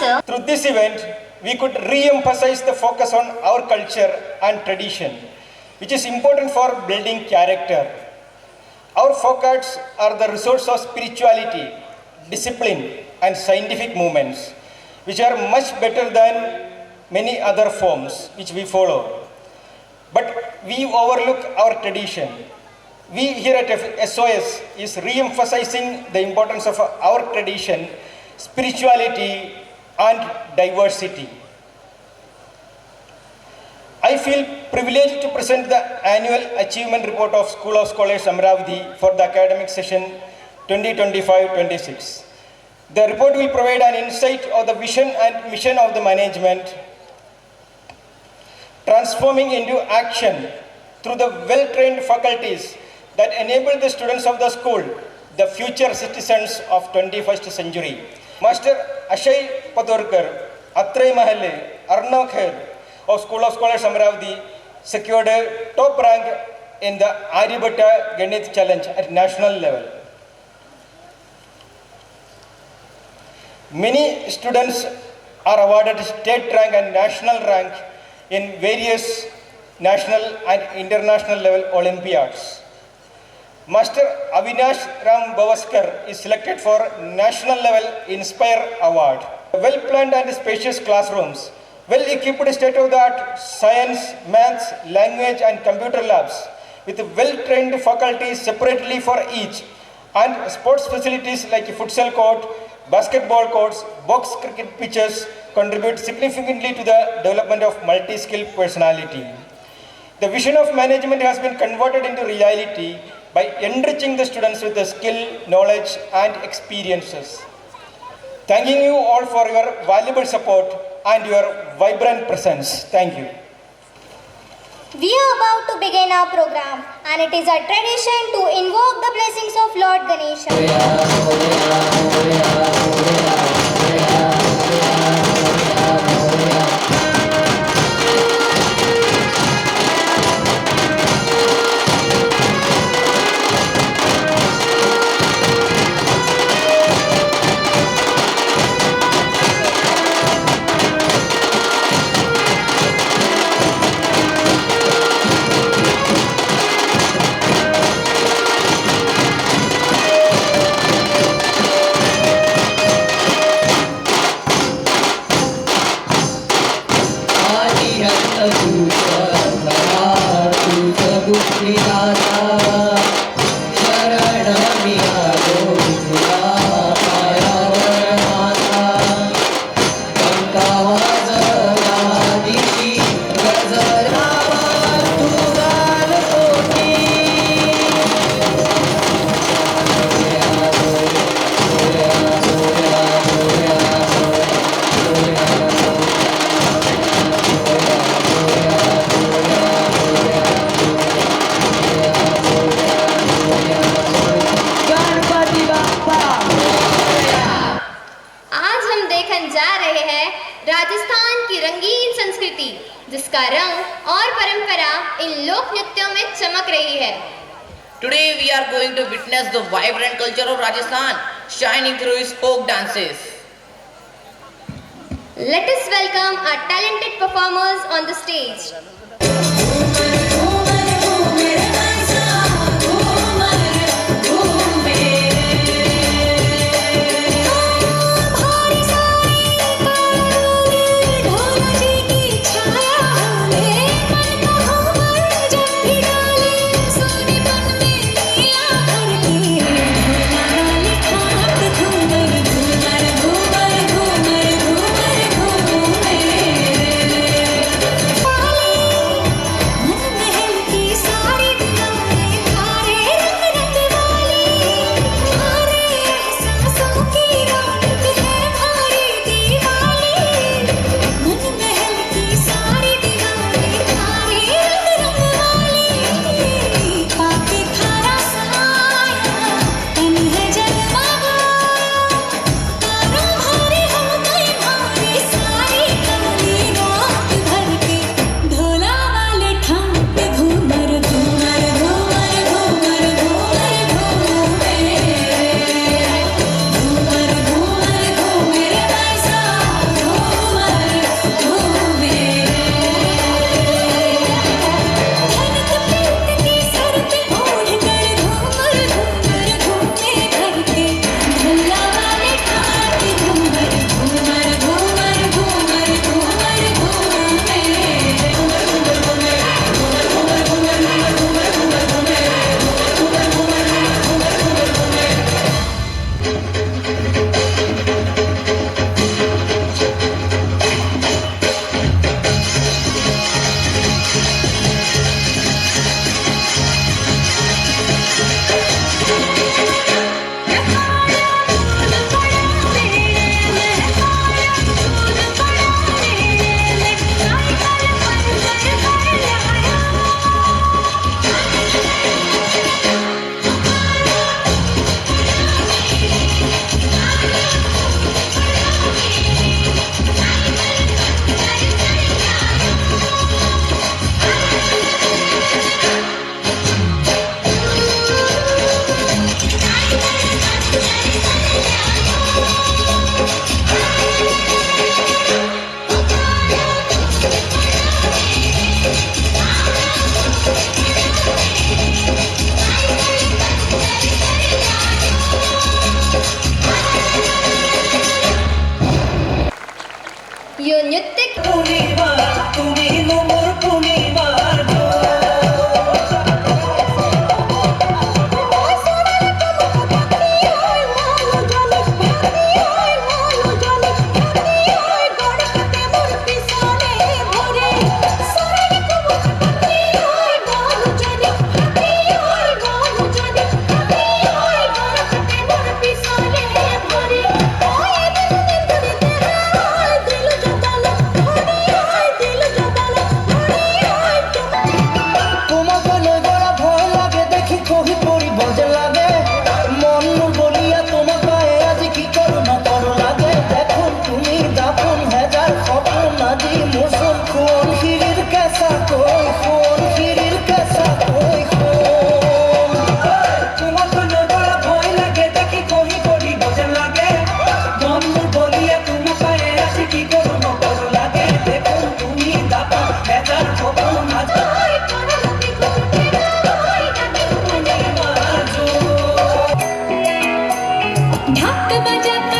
sir. Through this event, we could re-emphasize the focus on our culture and tradition, which is important for building character. Our folkarts are the resource of spirituality, discipline, and scientific movements, which are much better than many other forms which we follow. But we overlook our tradition. We here at SOS is re-emphasizing the importance of our tradition, spirituality, and diversity. I feel privileged to present the annual achievement report of School of Scholars Amravati for the academic session 2025-26. The report will provide an insight of the vision and mission of the management, transforming into action through the well-trained faculties that enable the students of the school, the future citizens of 21st century. Master Ashay Padorkar, Atrey Mahalle, Arnav Kher of School of Scholars Amravati secured a top rank in the Aryabhatta Ganit Challenge at national level. Many students are awarded state rank and national rank in various national and international level Olympiads. Master Avinash Ram Bavaskar is selected for National Level Inspire Award. Well-planned and spacious classrooms, well-equipped state-of-the-art science, maths, language and computer labs with well-trained faculty separately for each, and sports facilities like futsal court, basketball courts, box cricket pitches contribute significantly to the development of multi-skilled personality. The vision of management has been converted into reality by enriching the students with the skill, knowledge and experiences. Thanking you all for your valuable support and your vibrant presence. Thank you. We are about to begin our program, and it is a tradition to invoke the blessings of Lord Ganesha. Rajasthan की रंगीन संस्कृति, जिसका रंग और परंपरा in लोक नृत्यों में चमक रही है. Today we are going to witness the vibrant culture of Rajasthan shining through its folk dances. Let us welcome our talented performers on the stage. Bye.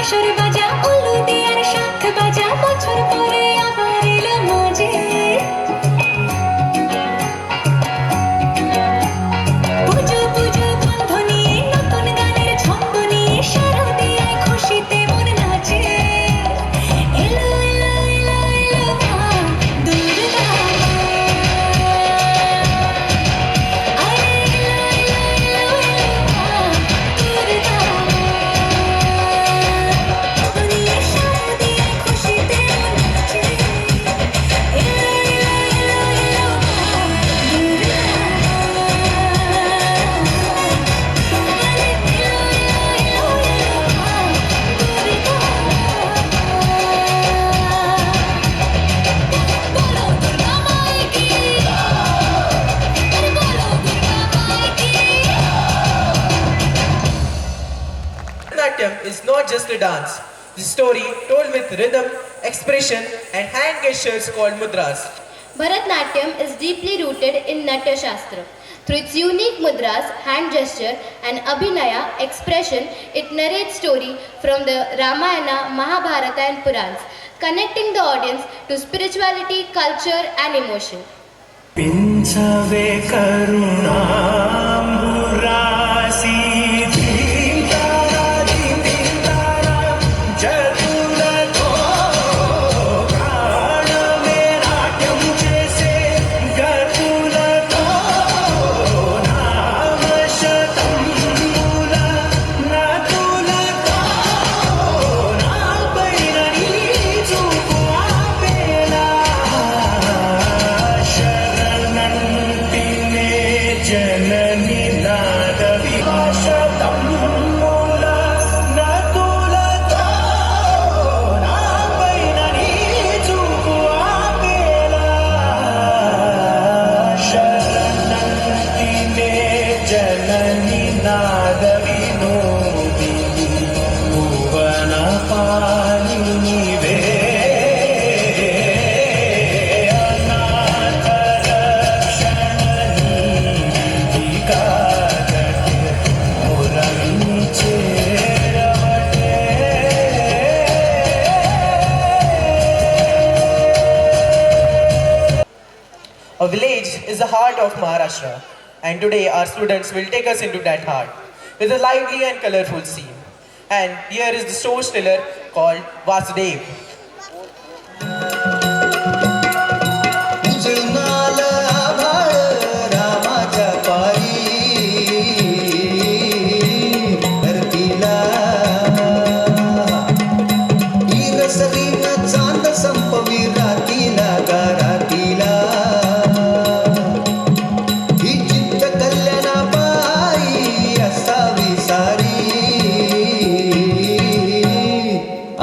আসর বাজা উলু দিয়ার সাথ বাজা বছর পরে আবার এলো মজে পুজো পুজো গন্ধ নিয়ে নতুন গানের ছন্দ নিয়ে শারদিয়ায় খুশিতে মন নাচে এলো এলো এলো এলো মা দুর্গা আরে এলো এলো এলো এলো মা দুর্গা নিয়ে শারদিয়ায় খুশিতে মন নাচে এলো এলো এলো এলো Bharatanatyam is not just a dance. The story told with rhythm, expression and hand gestures called mudras. Bharatnatyam is deeply rooted in Natya Shastra. Through its unique mudras, hand gesture, and abhinaya expression, it narrates story from the Ramayana, Mahabharata, and Purans, connecting the audience to spirituality, culture, and emotion. पिंचवे करुणाम्बुरासी धीतारा धीतारा जगुलतो प्राण में नाट्यम जैसे गतुलतो नाम शतं मूला नतुलतो ना बैरणी चुपा पेला शरणन्तिने जननि नादविभाषतं मूला नतुलतो ना बैरणी चुपा पेला शरणन्तिने जननि नादविनोदिनी भुवनपालिनी वे A village is the heart of Maharashtra, and today our students will take us into that heart with a lively and colorful scene. And here is the storyteller called Vasudev. उजळणाल आभाळ रामाच्या पायी धरतीला इरसरीन चांद संपवी रातीला गारातीला ही चित्त कल्याणा पायी असावी सारी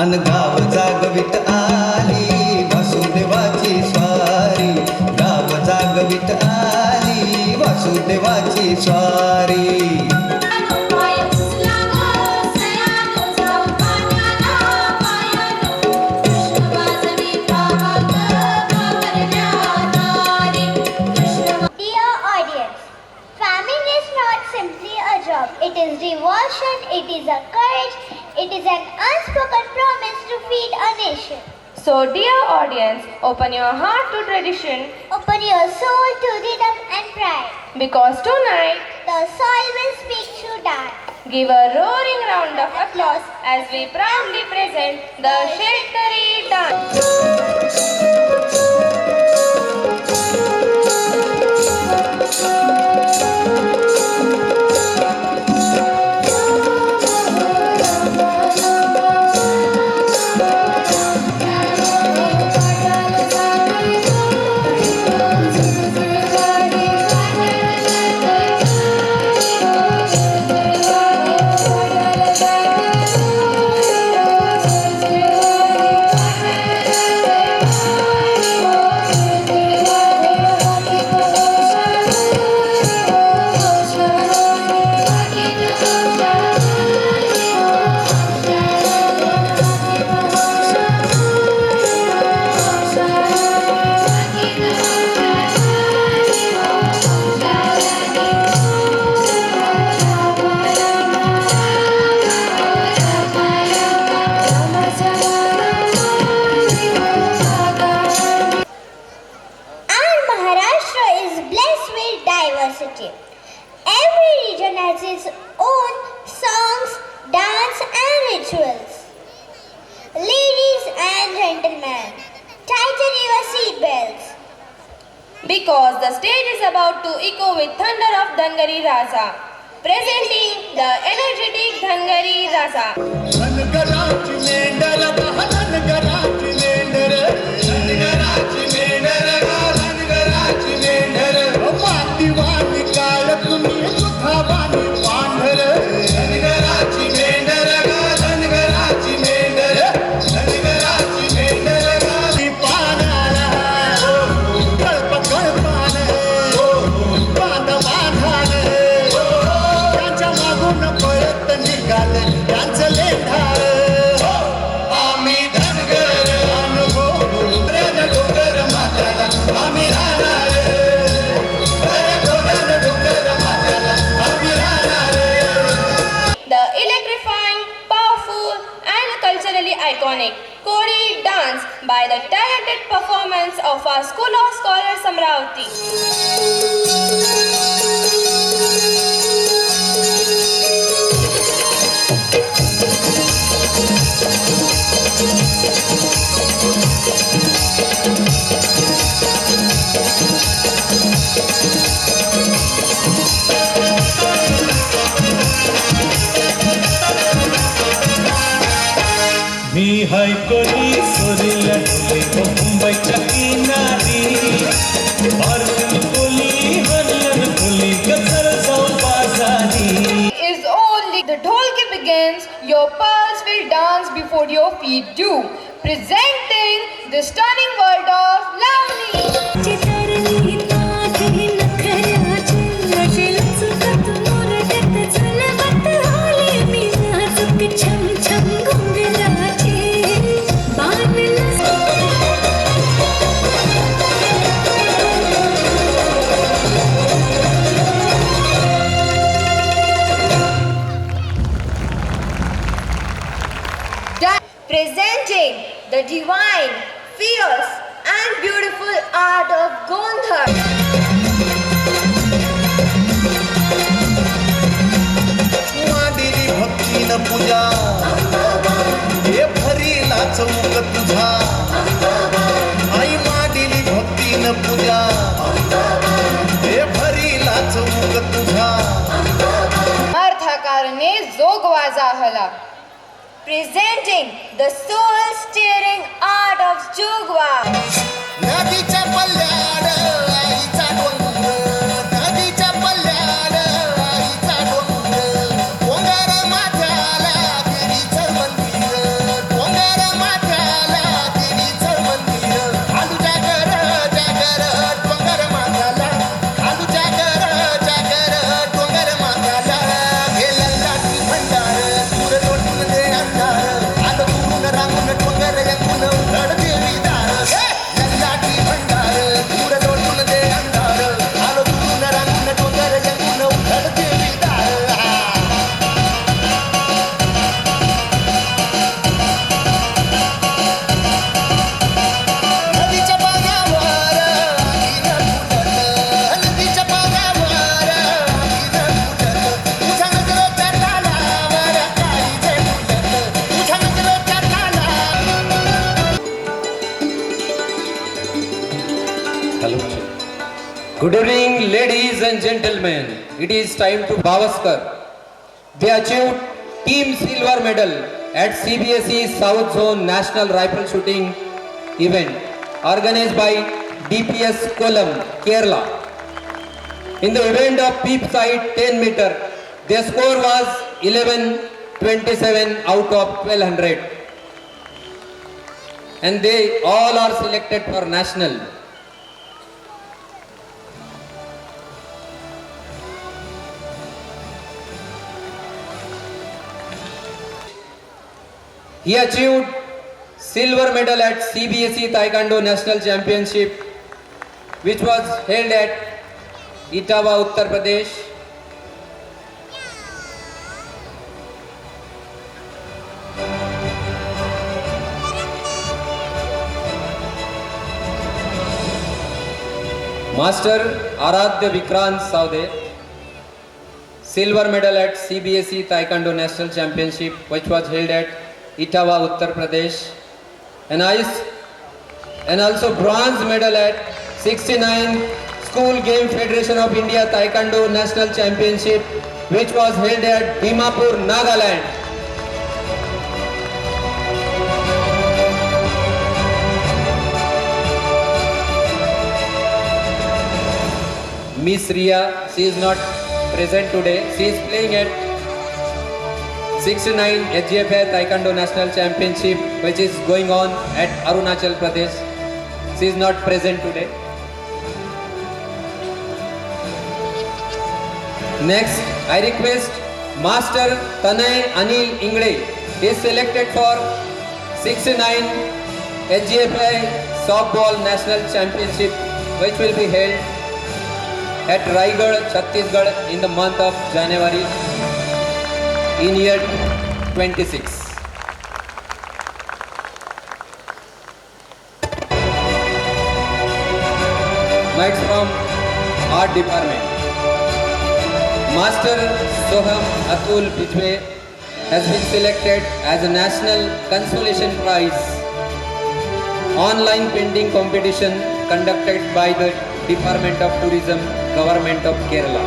अनगाव जागवित आली वासुदेवाची स्वारी गाव जागवित आली वासुदेवाची स्वारी Dear audience, farming is not simply a job. It is devotion, it is a courage, it is an unspoken promise to feed a nation. So, dear audience, open your heart to tradition Open your soul to rhythm and pride. because tonight, The soil will speak through dance. give a roaring round of applause as we proudly present the Shetkari dance. is about to echo with thunder of Dhangari Raza. Presenting the energetic Dhangari Raza. धनगराची मेंढर गं, धनगराची मेंढर, धनगराची मेंढर गं, धनगराची मेंढर. माती वाणी काळ तुम्ही दुधावाणी पांढर. धनगराची मेंढर गं, धनगराची मेंढर, धनगराची मेंढर गं. ती पानाला कळप कळपान, बांध बांधान, त्यांच्या मागून पळत निघाल त्यांचं लेंढाळ. आम्ही धनगर अनुभव डोंगर माथ्याला आम्ही राहणार. डोंगर माथ्याला आम्ही राहणार. The electrifying, powerful and culturally iconic Kodi dance by the talented performance of our School of Scholars Amravati. मी हाय कोणी सोरीला ढोली मुंबईच्या किनारी. पार्वती कोली हरलन कोली गजर जाऊन बाजारी. Is only the dholki begins, your pulse will dance before your feet do. Presenting the stunning world of Lavani. चितरली ताठी नखऱ्याची अशी लचकत मोरडत झलमत आले मी नाजूक छम छम घुंगराची बांधलं. Presenting the divine, fierce and beautiful art of Gondhar. मांडिली भक्तीनं पूजा, हे भरीला चौक तुझा. आई मांडिली भक्तीनं पूजा, हे भरीला चौक तुझा. अर्थकारणे जोगवा जाहला. Presenting the soul-stirring art of Jogwa. नदीच्या पल्ल्याड आईचा डोंगर, नदीच्या पल्ल्याड आईचा डोंगर. डोंगर माथ्याला देवीचं मंदिर, डोंगर माथ्याला देवीचं मंदिर. खालू जागर डोंगर माथ्याला, खालू जागर डोंगर माथ्याला. गेला लाटी भंडार दूर लोटून दे अंधार. आलं उडून रांगून डोंगर एकूण उघड देवी दार. लाटी भंडार दूर लोटून दे अंधार. आलं उडून रांगून डोंगर एकूण उघड देवी दार. नदीच्या पाण्यावर आगीनं फुटलं, नदीच्या पाण्यावर आगीनं फुटलं. तुझ्या नजरेच्या तालावर काळीजे फुटलं, तुझ्या नजरेच्या तालावर. Good evening, ladies and gentlemen. It is time to Bavaskar. They achieved team silver medal at CBSE South Zone National Rifle Shooting event organized by DPS Kollam, Kerala. In the event of peep sight 10 meter, their score was 1127 out of 1200. And they all are selected for national. He achieved silver medal at CBSE Taekwondo National Championship, which was held at Etawah, Uttar Pradesh. Master Aradhya Vikrant Saude, silver medal at CBSE Taekwondo National Championship, which was held at Etawah, Uttar Pradesh, and also bronze medal at 69 School Game Federation of India Taekwondo National Championship, which was held at Dimapur, Nagaland. Miss Ria, she is not present today. She is playing at 69 HGFI Taekwondo National Championship, which is going on at Arunachal Pradesh. She is not present today. Next, I request Master Tanay Anil Ingre. He is selected for 69 HGFI Softball National Championship, which will be held at Raigad, Chhattisgarh in the month of January in year 26. Next from Art Department. Master Soham Atul Bijwe has been selected as a National Consolation Prize online painting competition conducted by the Department of Tourism, Government of Kerala.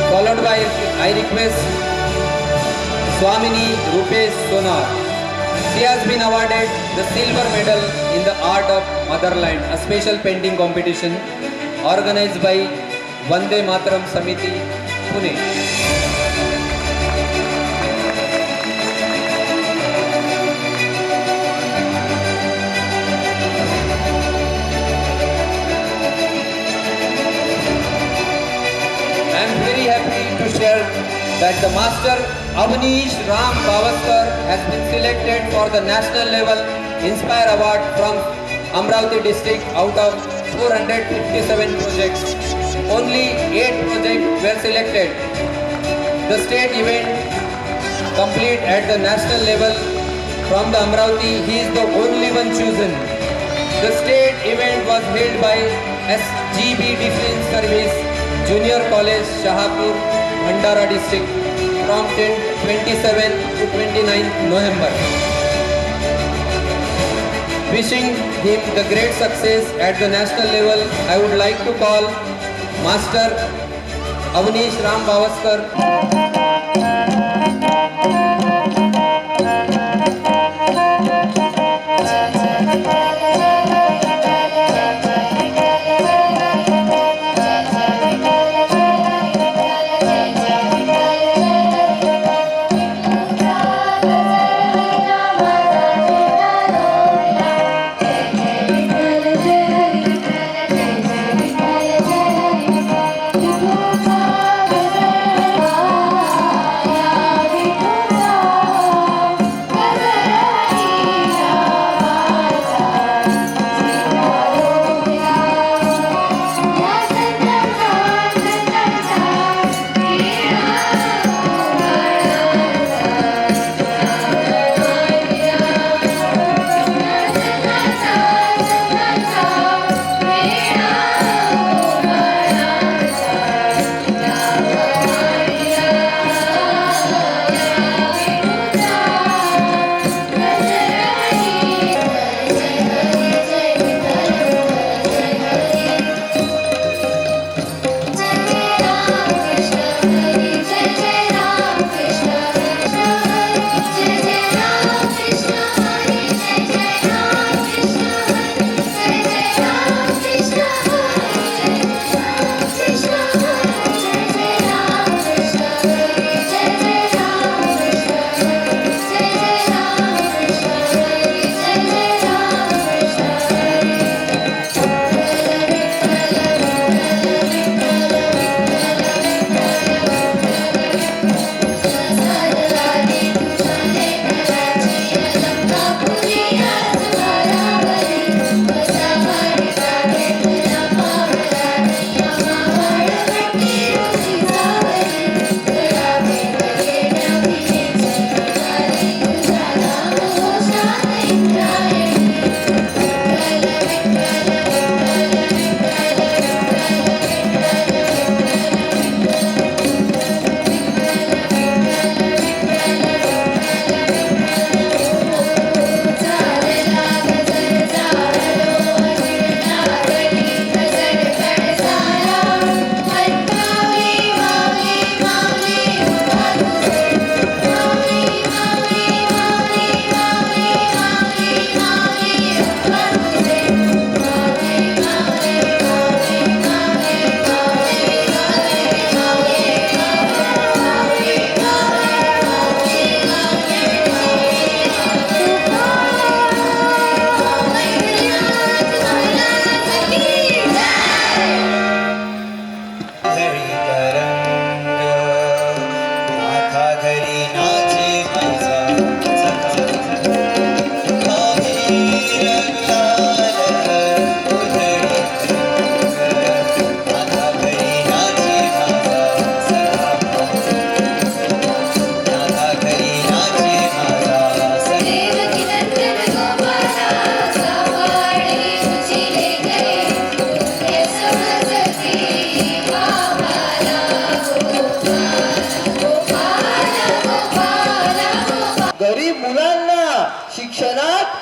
Followed by, I request Swamini Rupesh Sonar. She has been awarded the silver medal in the Art of Motherland, a special painting competition organized by Vande Mataram Samiti, Pune. I am very happy to share that the Master Avnish Ram Bavaskar has been selected for the national level Inspire Award from Amravati district out of 457 projects. Only 8 projects were selected. The state event complete at the national level from the Amravati, he is the only one chosen. The state event was held by SGB Defense Service Junior College, Shahapur, Bhandara district from 27 to 29 November. Wishing him the great success at the national level, I would like to call Master Avnish Ram Bavaskar. Thank you.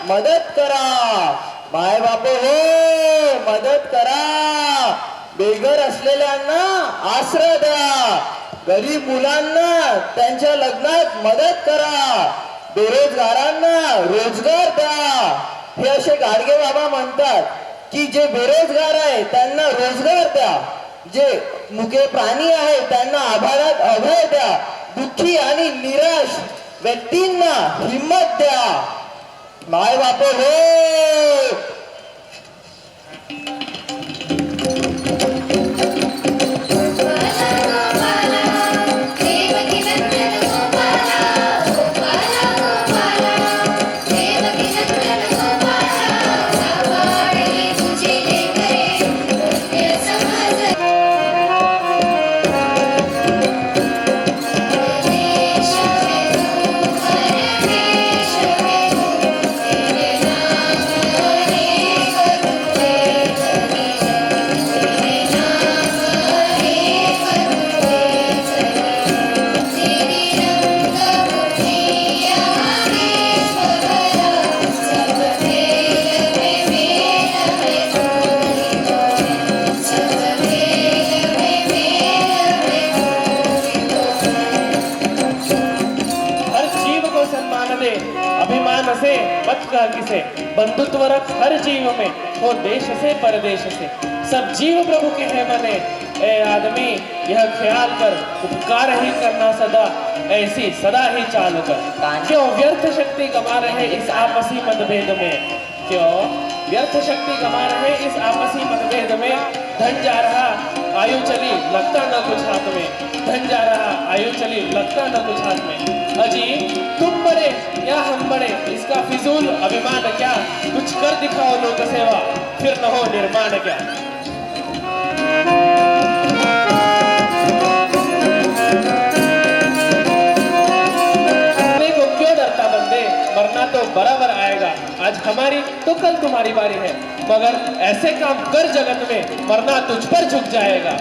मदत करा. माय बाप हो, मदत करा. बेघर असलेल्यांना आश्रय द्या. गरीब मुलांना त्यांच्या लग्नात मदत करा. बेरोजगारांना रोजगार द्या. हे असे गाडगे बाबा म्हणतात की जे बेरोजगार आहे त्यांना रोजगार द्या. जे मुके प्राणी आहे त्यांना आभारात अभय द्या. दुःखी आणि निराश व्यक्तींना हिंमत द्या. माय बाप हो. अभिमान से मत कह किसे, बंधुत्व रख हर जीव में, हो देश से परदेश से. सब जीव प्रभु के हैं मने, ए आदमी यह ख्याल कर, उपकार ही करना सदा, ऐसी सदा ही चाल कर. क्यों व्यर्थ शक्ति गमा रहे इस आपसी मतभेद में, क्यों व्यर्थ शक्ति गमा रहे इस आपसी मतभेद में. धन जा रहा आयु चली लगता न कुछ हाथ में, धन जा रहा आयु चली लगता न कुछ हाथ में. अजी तुम बड़े या हम बड़े, इसका फिजूल अभिमान क्या. कुछ कर दिखाओ लोक सेवा, फिर न हो निर्माण क्या. को क्यों डरता बंदे, मरना तो बराबर आएगा. आज हमारी तो कल तुम्हारी बारी है, मगर ऐसे काम कर जगत में, मरना तुझ पर झुक जाएगा.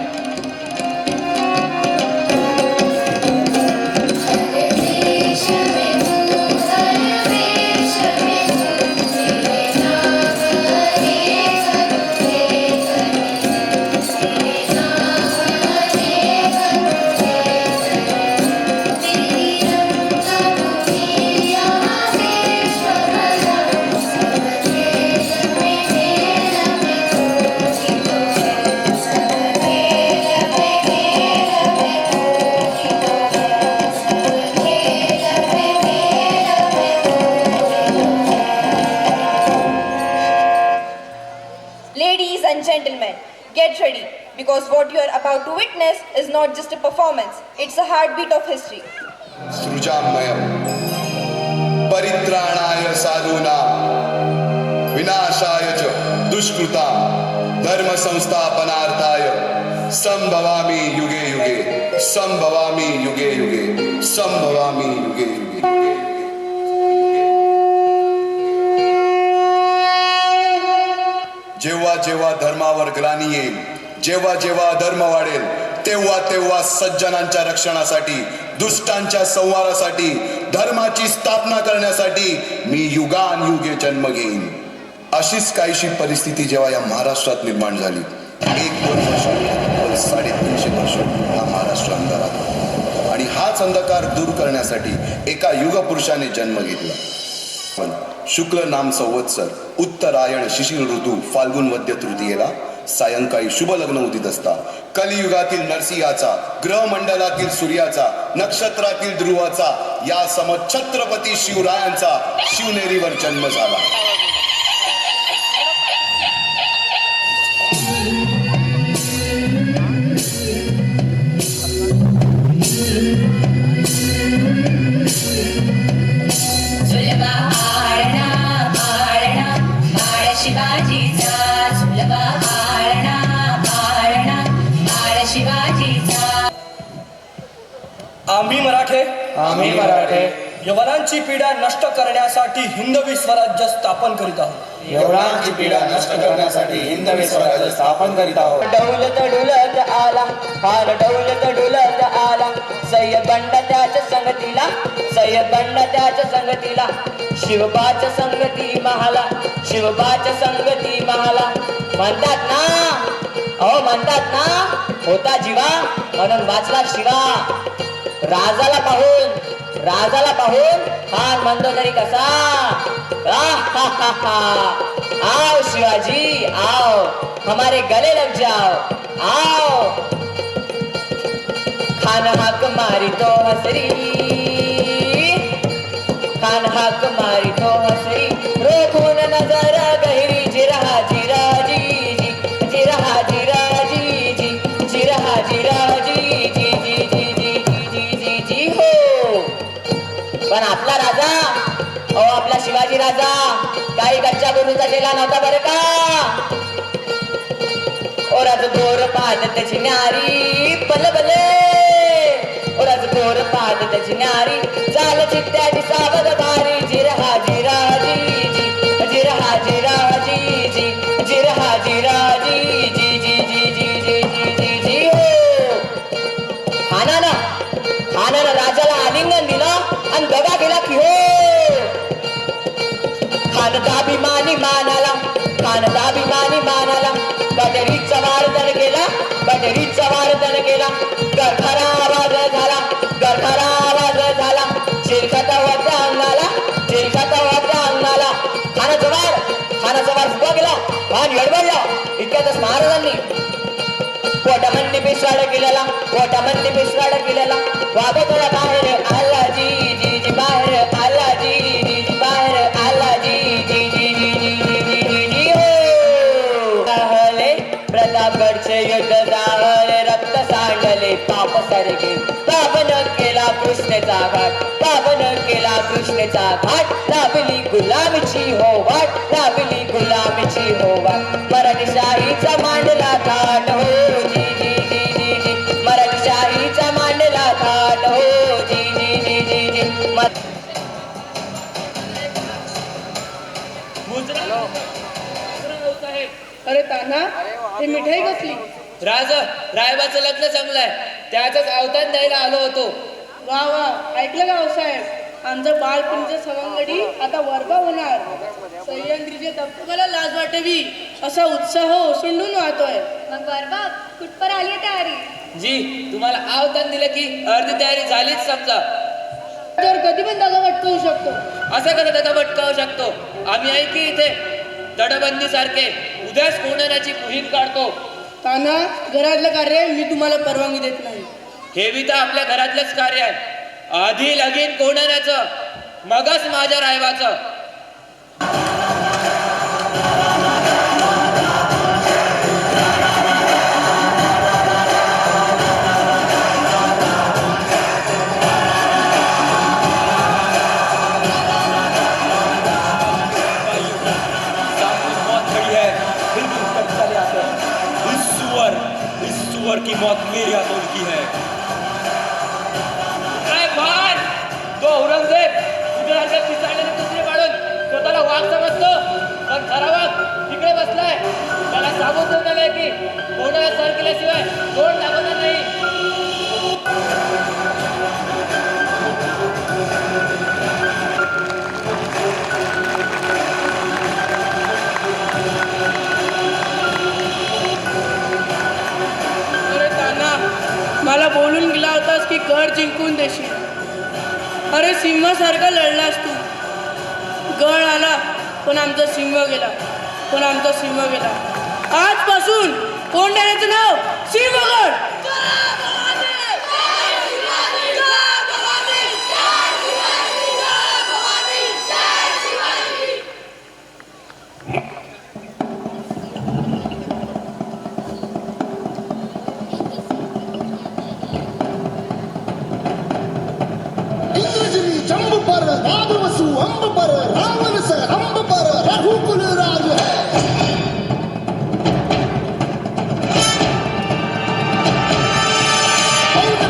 Ladies and gentlemen, get ready, because what you are about to witness is not just a performance, it's a heartbeat of history. सृजामयम परित्राणाय साधूना विनाशाय च दुष्कृता धर्म संस्थापनार्थाय संभवामि युगे युगे संभवामि युगे युगे संभवामि युगे युगे. जेव्हा जेव्हा धर्मावर ग्लानी येईल, जेव्हा जेव्हा धर्म वाढेल, तेव्हा तेव्हा सज्जनांच्या रक्षणासाठी, दुष्टांच्या संहारासाठी, धर्माची स्थापना करण्यासाठी मी युगानुयुगे जन्म घेईन. अशीच काहीशी परिस्थिती जेव्हा या महाराष्ट्रात निर्माण झाली, 1-2 वर्ष 350 वर्ष हा महाराष्ट्र अंधारात होता. आणि हाच अंधकार दूर करण्यासाठी एका युगपुरुषाने जन्म घेतला. पण शुक्ल नाम संवत्सर उत्तरायण शिशिर ऋतू फाल्गुन वद्य तृतीयेला सायंकाळी शुभ लग्न उदित असता कलियुगातील नरसिंहाचा, ग्रहमंडलातील सूर्याचा, नक्षत्रातील ध्रुवाचा, या सम छत्रपती शिवरायांचा शिवनेरीवर जन्म झाला. आम्ही मराठे यवनांची पीडा नष्ट करण्यासाठी हिंदवी स्वराज्य स्थापन करीत आहोत. यवनांची पीडा नष्ट करण्यासाठी हिंदवी स्वराज्य स्थापन करीत आहोत. डौलत डुलत आला, हार डौलत डुलत आला, सय्यद बंड त्याच्या संगतीला, सय्यद बंड त्याच्या संगतीला, शिवबाच्या संगती महाला, शिवबाच्या संगती महाला. म्हणतात ना, अहो म्हणतात ना, होता जीवा म्हणून वाचला शिवा. राजाला पाहून हान म्हणतो तरी कसा. आओ शिवाजी आओ, हमारे गले लग जाओ आओ. खान हाक मारी तो हसरी, खान हाक मारी तो हसरी. रोखून नजर गहिरी, जिरहा जिरा जी जी, जिरहा जिरा जी जी, जिरहा जिरा जी जी जी जी जी जी जी जी हो. पण आपला राजा, अहो आपला शिवाजी राजा काही कच्च्या गुरुचा चेला नव्हता बरं का. ओराज गोर पाद त्याची न्यारी, बल बले ओराज गोर पाद त्याची न्यारी. चाल चित्त्याची सावध भारी, जिरहा जिरा जी जी, जिरहा जिरा जी जी, जिरहा जिरा जी जी जी जी जी जी जी जी जी हो. खानानं राजाला आलिंगन दिलं आणि दगा केला की हो. खानदाभिमानी मानाला, खानदाभिमानी मानाला. बटरीचा वारदन केला, बटरीचा वारदन केला. गरखरा आवाज झाला, गरखरा आवाज झाला. चिरखता वाटत्या अंगाला, चिरखता वाटत्या अंगाला. खानाचा वार फुका गेला, खान गडबडला. इतक्यातच महाराजांनी पोटामंदी पिसवाड केलेला, पोटामंदी पिसवाड केलेला. वागतोला बाहेर आला जी जी जी, बाहेर आला जी जी जी, बाहेर आला जी जी जी जी जी जी जी जी हो. राहले प्रतापगडचे युद्ध जाहले, रक्त सांडले पाप सरगे. पावन केला कृष्णेचा घाट, पावन केला कृष्णेचा घाट. लाभली गुलामीची हो वाट, लाभली गुलामीची हो वाट. मराठी शाहीचा मांडला थाट हो जी जी जी जी जी, मराठी शाहीचा मांडला थाट हो जी जी जी जी जी. अरे ताना, ही मिठाई कसली? रायबाचं लग्न जमलंय, त्याचाच अवतार द्यायला आलो होतो. वा वा, ऐकलं का साहेब? आमचं बालपणीचं सवंगडी आता वर्गा होणार. सह्याद्रीच्या धबधब्याला लाज वाटावी असा उत्साह ओसंडून वाहतोय. मग बरबा कुठपर आली तयारी? जी, तुम्हाला अवतार दिलं की अर्धी तयारी झालीच समजा. तर कधी पण दगा भटकवू शकतो. असं कसं दगा भटकावू शकतो? आम्ही आहे की इथे तटबंदी सारखे उद्याच कोणाची मोहीम काढतो. ताना, घरातलं कार्य मी तुम्हाला परवानगी देत नाही. हे बी तर आपल्या घरातलंच कार्य आहे. आधी लगीन कोणाचं, मगच माझ्या रायबाचं. की मौत मेरे हाथों की है. तो औरंगजेब तुझ्या पिसाळलेले दुसरे पाडून स्वतःला वाघ समजतो, पण खरा वाघ तिकडे बसलाय. त्याला सांगून देऊ नये की कोणाला सर केल्याशिवाय कोण दाखवणार नाही. मला बोलून गेला होतास की गड जिंकून देशील. अरे सिंहासारखा लढलास तू. गड आला पण आमचा सिंह गेला, पण आमचा सिंह गेला. आजपासून कोंढाण्याचं नाव सिंहगड. जंब पर राघवसु अंब पर, रावण से अंब पर रघुकुल राज है.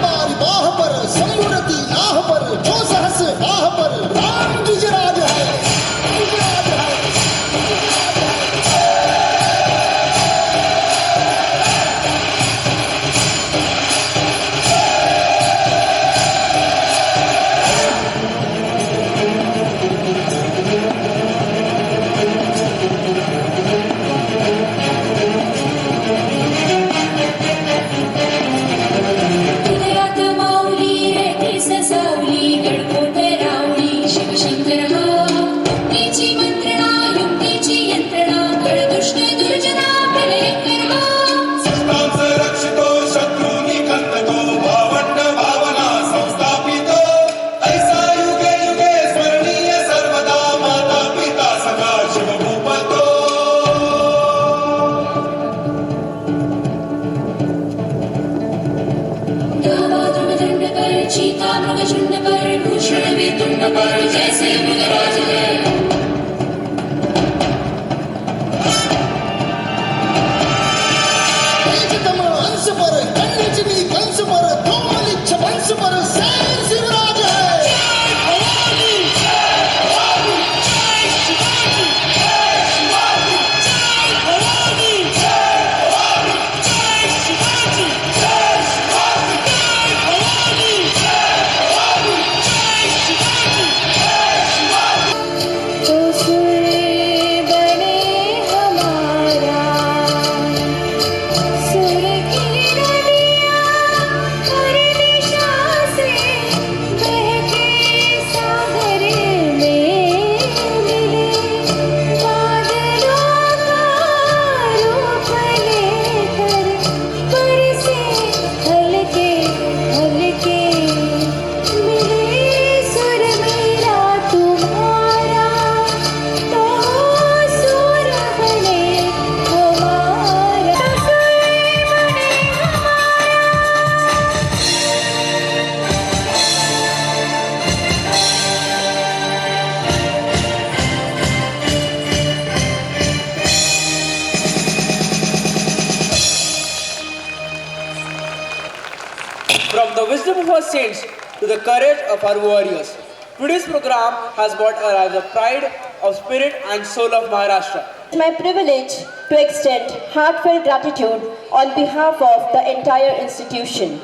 बारी बाह पर समुरती नाह पर, जो सहस राह पर राम गिजराज है. wisdom of our saints to the courage of our warriors. Today's program has brought alive the pride of spirit and soul of Maharashtra. It's my privilege to extend heartfelt gratitude on behalf of the entire institution.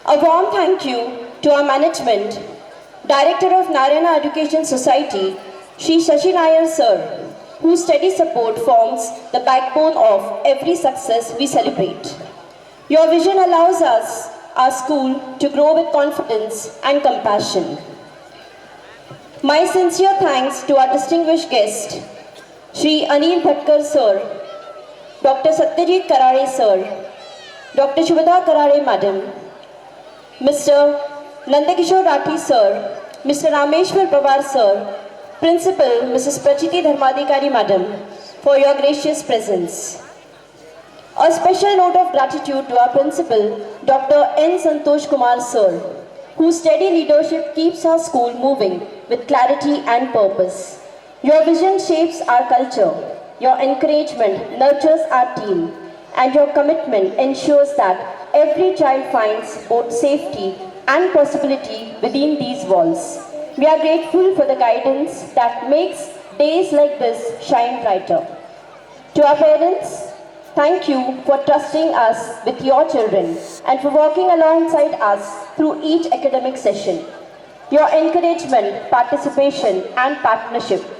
A warm thank you to our management, Director of Narayana Education Society, Shri Shashi Nair Sir, whose steady support forms the backbone of every success we celebrate. Your vision allows us, our school, to grow with confidence and compassion. My sincere thanks to our distinguished guest, Shri Anil Bhatkar Sir, Dr. Satyajit Karare Sir, Dr. Shubhada Karare Madam, Mr. Nandakishore Rathi Sir, Mr. Rameshwar Pawar Sir, Principal Mrs. Prachiti Dharmadikari Madam, for your gracious presence. A special note of gratitude to our Principal, Dr. N. Santosh Kumar Sir, whose steady leadership keeps our school moving with clarity and purpose. Your vision shapes our culture, your encouragement nurtures our team, and your commitment ensures that every child finds both safety and possibility within these walls. We are grateful for the guidance that makes days like this shine brighter. To our parents, thank you for trusting us with your children and for walking alongside us through each academic session. Your encouragement, participation, and partnership